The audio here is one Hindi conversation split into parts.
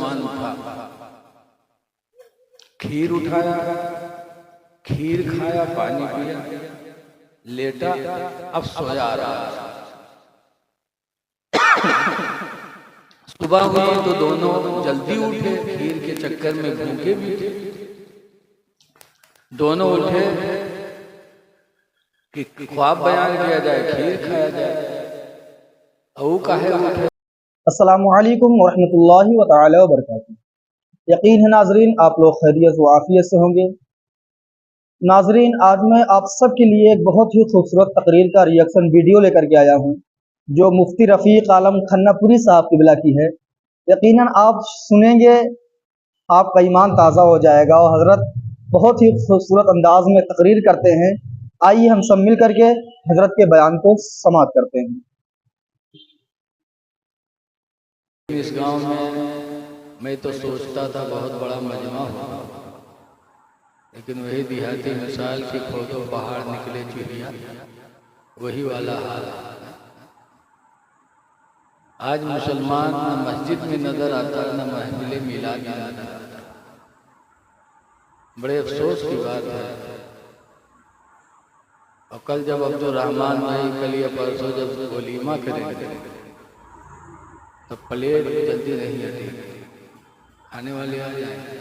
मुसलमान उठा, खीर उठाया, खीर खाया, पानी पिया, लेटा, अब सोया रहा। सुबह हुई तो दोनों जल्दी उठे, खीर के चक्कर में भूखे भी थे। दोनों उठे कि ख्वाब बयान किया जाए, खीर खाया जाए। औ काहे उठे? अस्सलामुअलैकुम वरहमतुल्लाहि व तआला व बरकातुहू। यकीन है नाजरीन आप लोग खैरियत व आफियत से होंगे। नाजरीन आज मैं आप सब के लिए एक बहुत ही खूबसूरत तकरीर का रिएक्शन वीडियो लेकर के आया हूँ, जो मुफ्ती रफ़ीक आलम खन्नापुरी साहब क़िबला की है। यकीनन आप सुनेंगे आपका ईमान ताज़ा हो जाएगा और हज़रत बहुत ही खूबसूरत अंदाज में तकरीर करते हैं। आइए हम सब मिल करके हज़रत के बयान को समाअत करते हैं। इस गांव में मैं तो सोचता था बहुत बड़ा मजमा होगा, लेकिन वही देहाती मिसाल की खोदो पहाड़ निकले चिड़िया, वही वाला हाल है। आज मुसलमान न मस्जिद में नजर आता, न महफिल मिलाद में नजर आता। बड़े अफसोस की बात है। और कल जब अब्दुर्रहमान भाई कल या परसों जब वलीमा करेंगे तो प्लेट जल्दी नहीं हटेगी, खाने वाले आ जाएंगे।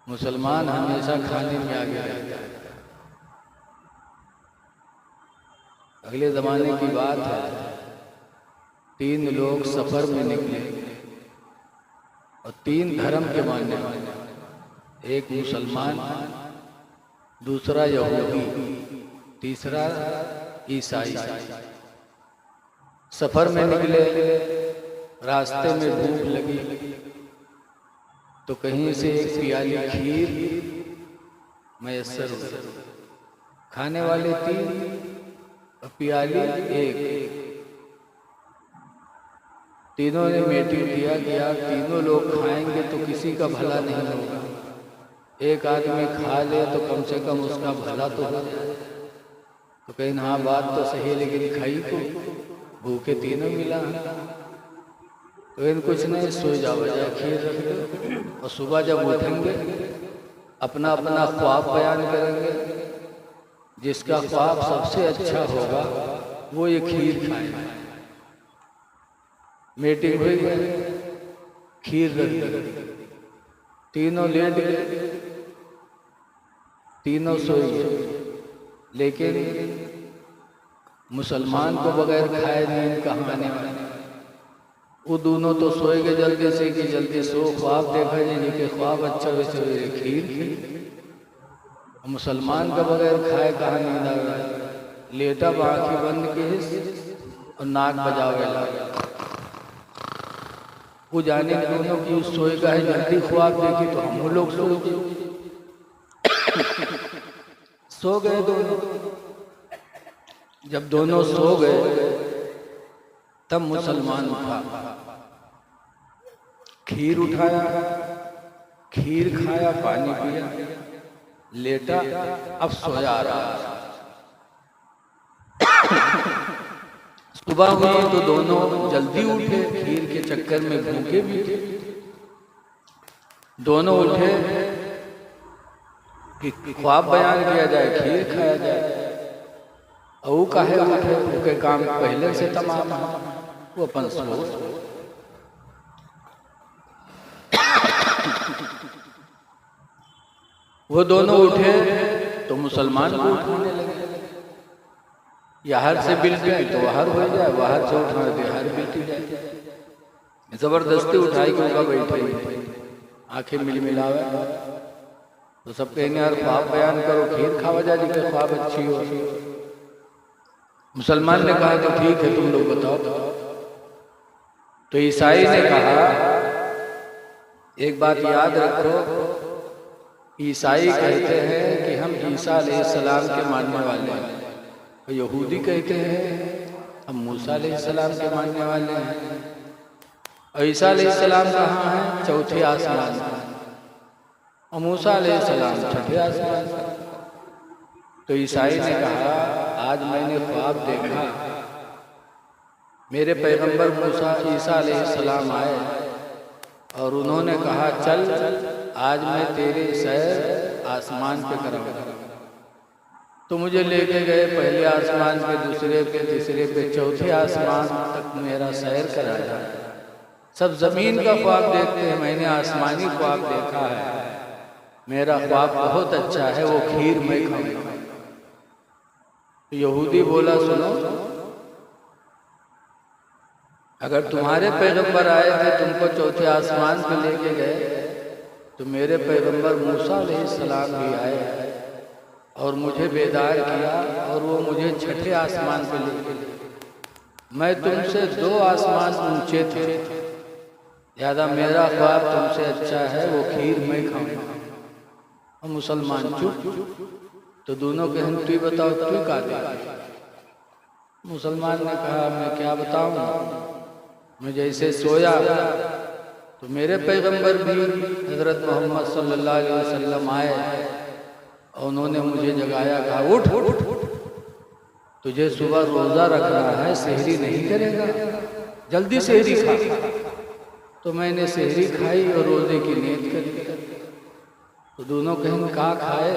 मुसलमान हमेशा खाने में आगे रहता है। अगले ज़माने की बात है, 3 लोग सफ़र में निकले और 3 धर्म के मानने वाले, एक मुसलमान, दूसरा यहूदी, तीसरा ईसाई। सफ़र में निकले, रास्ते में भूख लगी तो कहीं से एक प्याली खीर मैसर हुई। खाने वाले 3 और प्याली 1। तीनों ने मीटिंग किया कि यार तीनों लोग खाएंगे तो किसी का भला नहीं होगा, एक आदमी खा ले तो कम से कम उसका भला तो हो जाए। तो कहीं हाँ बात तो सही है, लेकिन खाई को भूखे तीनों मिला। तो इन कुछ नहीं, सो जा बजाय खीर रख दो और सुबह जब उठेंगे अपना अपना ख्वाब बयान करेंगे। जिसका ख्वाब सबसे अच्छा होगा वो ये खीर खाएगा। मीटिंग हुई, खीर रख दी, तीनों लेट गए, तीनों सोए गए। लेकिन मुसलमान को बगैर खाए नींद कहाँ आने वाली। वो दोनों तो सोए गए जल्दी से कि जल्दी सो, ख्वाब देखा जाए कि ख्वाब अच्छा हुए सवेरे खीर। मुसलमान का बगैर खाए कहाँ नींद आ रहा है। लेटा आँखें बंद की और नाक बजावे लगा। वो जाने दोनों की उस सोए का है, जल्दी ख्वाब देखी तो हम लोग सो गए दोनों। जब दोनों सो गए तब मुसलमान उठा, खीर उठाया, खीर खाया, पानी पिया, लेटा, अब सोया रहा। सुबह हुई तो दोनों जल्दी उठे, खीर के चक्कर में भूखे भी थे। दोनों उठे कि ख्वाब बयान किया जाए, खीर खाया जाए। औ काहे उठे? उनके काम पहले से तमाम है, वो अपन सो। वो दोनों उठे तो मुसलमान को उठाने लगे। यहर से बिल्टी तो वहर हो जाए, वहर से उठा दे हर बिल्टी जाए। जबरदस्ती उठाई के उनका बैठे, आंखें मिलावे तो सब कहेंगे यार ख्वाब बयान करो, खीर खावा जाए कि ख्वाब अच्छी हो। मुसलमान ने कहा तो ठीक है तुम लोग बताओ। तो ईसाई ने कहा एक बात याद रखो, ईसाई कहते हैं कि हम ईसा अलैहिस्सलाम के मानने वाले हैं, और यहूदी कहते हैं हम मूसा अलैहिस्सलाम के मानने वाले हैं। और ईसा अलैहिस्सलाम कहाँ है? चौथे आसमान पर, और मूसा अलैहिस्सलाम छठे आसमान पर। तो ईसाई ने कहा आज मैंने ख्वाब देखा, मेरे पैगंबर मूसा ईसा अलैहिस्सलाम आए और उन्होंने कहा चल आज मैं तेरी सैर आसमान पे कराऊंगा। तो मुझे लेके गए पहले आसमान पे, दूसरे पे, तीसरे पे, चौथे आसमान तक मेरा सैर कराया। सब जमीन का ख्वाब देखते हैं, मैंने आसमानी ख्वाब देखा है। मेरा ख्वाब बहुत अच्छा है, वो खीर मैं खाऊंगा। यहूदी बोला सुनो, अगर तुम्हारे पैगंबर आए थे तुमको चौथे आसमान पे लेके गए, तो मेरे पैगंबर मूसा अलैहिस्सलाम भी आए और मुझे बेदार किया और वो मुझे छठे आसमान पे लेके गए। मैं तुमसे 2 आसमान ऊंचे थे, ज़्यादा मेरा ख्वाब तुमसे अच्छा है, वो खीर मैं खाऊंगा। और मुसलमान चुप। तो दोनों के हम तू बताओ तू का दे। मुसलमान ने कहा मैं क्या बताऊं, मैं जैसे सोया तो मेरे पैगंबर भी हजरत मोहम्मद सल्लल्लाहु अलैहि वसल्लम आए और उन्होंने मुझे जगाया, कहा उठ उठ उठ, तुझे सुबह रोज़ा रखना है, सहरी नहीं करेगा, जल्दी सहरी खा। तो मैंने सहरी खाई और रोज़े की नीयत करी। तो दोनों कहीं का खाए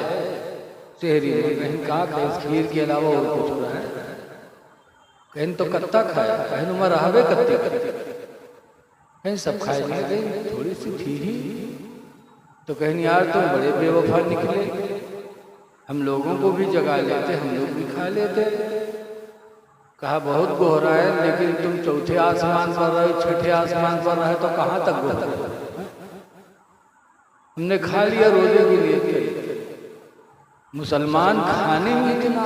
सहरी में, कहीं का खाए, खीर के अलावा और कुछ रहा है, कहीं तो कत्ता खाया, कहीं उमर रहावे कत्ते कहीं सब खाए नहीं, कहीं थोड़ी सी थी ही। तो कहीं यार तुम बड़े बेवफा निकले, हम लोगों को भी जगा लेते, हम लोग भी खा लेते। कहा बहुत गोहरा है, लेकिन तुम चौथे आसमान पर रहे, छठे आसमान पर रहे तो कहाँ तक गोहरा। हमने खा लिया, रोजे की नीयत करी। मुसलमान खाने में इतना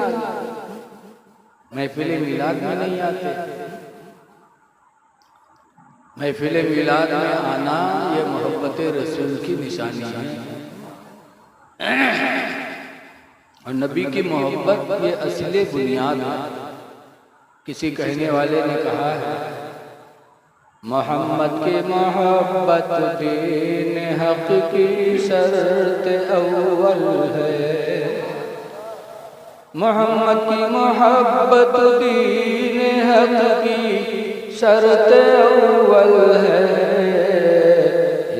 महफिल मिलाद में नहीं आते। महफिल मिलाद में आना ये मोहब्बत रसूल की निशानी है, और नबी की मोहब्बत ये असली बुनियाद है। किसी कहने वाले ने कहा है मोहम्मद की मोहब्बत दीन हक की शर्त अव्वल है। मोहम्मद की मोहब्बत दीन हक की शर्त अव्वल है।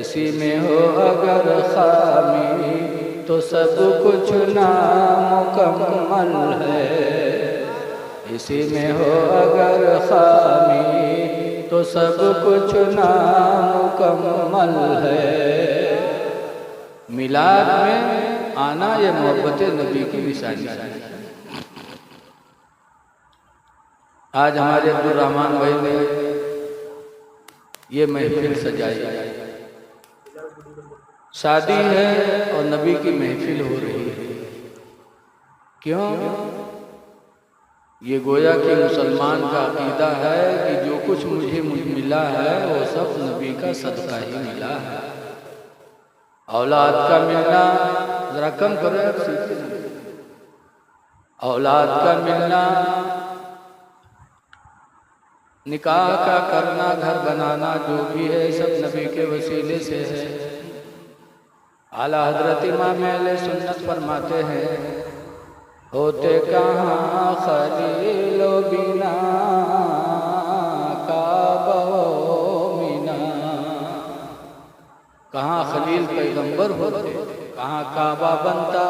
इसी में हो अगर खामी तो सब कुछ नामुकम्मल है। इसी में हो अगर खामी तो सब कुछ नामुकम्मल है। मिलाद में आना ये मोहब्बत नबी की निशानी है। आज हमारे अब्दुल रहमान भाई ने ये महफिल सजाई, शादी है और नबी की महफिल हो रही है। क्यों? ये गोया कि मुसलमान का अकीदा है कि जो कुछ मुझे मिला है वो सब नबी का सदका ही मिला है। औलाद का मिलना, जरा कम करो, औलाद का मिलना, निकाह का करना, घर बनाना, जो भी है सब नबी के वसीले से है। आला हजरत इमाम अहले सुन्नत फरमाते हैं होते कहाँ खलीलो बिना काबो मिना। कहाँ खलील पैगंबर होते, कहाँ काबा बनता,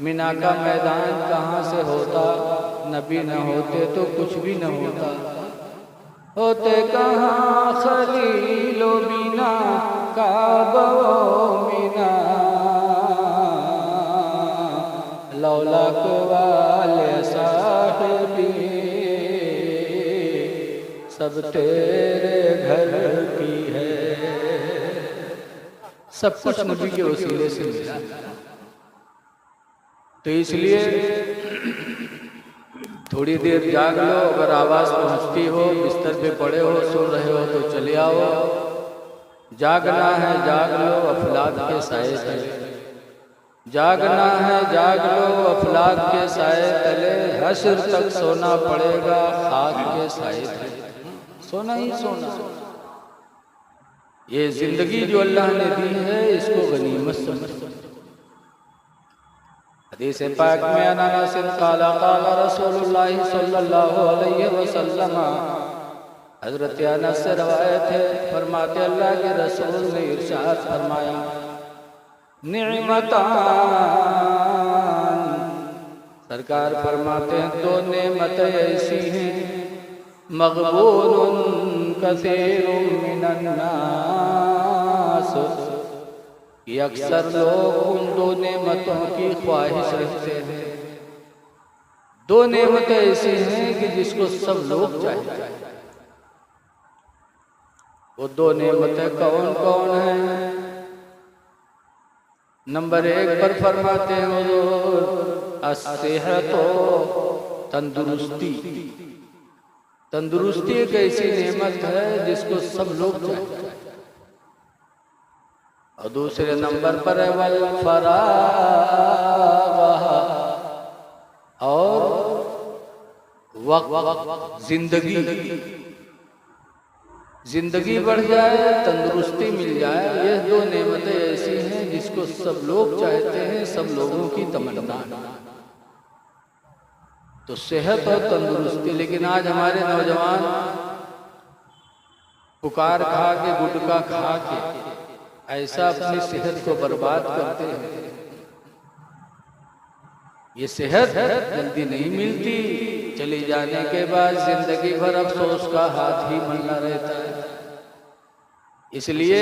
मिना का मैदान कहाँ से होता। नबी न होते तो कुछ भी न होता। होते कहाँ खलीलो बिना काबो मिना। लौला को वाले साहिबी सब तेरे घर की है। सब कुछ नबी के वसीले से मिला। तो इसलिए थोड़ी देर जाग लो, अगर आवाज़ पहुँचती हो, बिस्तर पे पड़े हो, सुन रहे हो तो चले आओ। जागना है जाग लो, अफलाक के साए तले। जागना है जाग लो, अफलाक के साए तले। हश्र तक सोना पड़ेगा खाक के साए तले। सोना ही सोना। ये जिंदगी जो अल्लाह ने दी है इसको गनीमत समझो। हदीस पाक में अनानासिन काला काला रसूलुल्लाह सल्लल्लाहु अलैहि वसल्लम हजरत अनस से रवायत है, फरमाते अल्लाह के रसूल ने इरशाद फरमाया, निअमतान, सरकार फरमाते हैं दो नेमतें ऐसी हैं, मग़बूनुन कसीरुम मिनन नास, कि अक्सर लोग उन दो नेमतों की ख्वाहिश रखते हैं। दो नेमतें ऐसी हैं कि जिसको सब लोग चाहते हैं। वो दो नेमतें कौन कौन हैं? नंबर 1 पर फरमाते हैं हुज़ूर, अस्सेहत, तंदुरुस्ती। तंदुरुस्ती एक ऐसी नेमत है जिसको सब लोग चाहते हैं। और दूसरे नंबर पर है वल फराग़, और वक्त, जिंदगी बढ़ जाए, तंदुरुस्ती मिल जाए। ये दो नेमतें ऐसी हैं जिसको सब लोग चाहते हैं, सब लोगों की तमन्ना। तो सेहत और तंदुरुस्ती। लेकिन आज हमारे नौजवान पुकार खा के, गुटखा खा के ऐसा अपनी सेहत को बर्बाद करते हैं। ये सेहत जल्दी नहीं मिलती, चली जाने के बाद जिंदगी भर अफसोस का हाथ ही मलना रहता है। इसलिए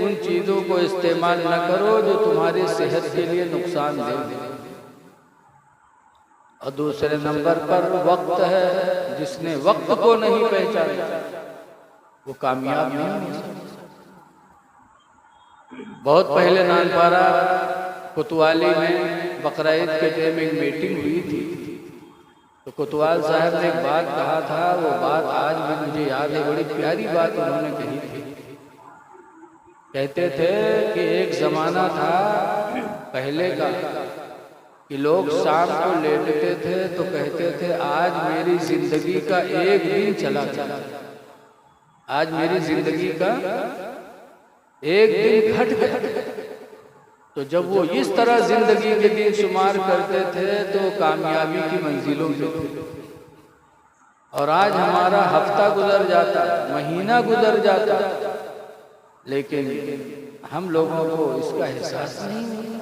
उन चीजों को इस्तेमाल न करो जो तुम्हारी सेहत के लिए नुकसानदेह है। और दूसरे नंबर पर वक्त है, जिसने वक्त को नहीं पहचाना वो कामयाब नहीं हो सकता। बहुत पहले नानपारा कोतवाली में बकरीद के टाइम एक मीटिंग हुई थी, तो कोतवाल साहब ने एक बात कहा था। वो बात आज भी मुझे याद है, बड़ी प्यारी बात उन्होंने कही थी। कहते थे कि एक जमाना था पहले का कि लोग शाम को लेटते थे तो कहते थे आज मेरी जिंदगी का एक दिन चला चला, आज मेरी जिंदगी का एक दिन घट गया। तो जब वो इस तरह जिंदगी के दिन शुमार करते थे तो कामयाबी की मंजिलों पे थे। और आज हमारा हफ्ता गुजर जाता, महीना गुजर जाता, लेकिन हम लोगों को इसका एहसास नहीं।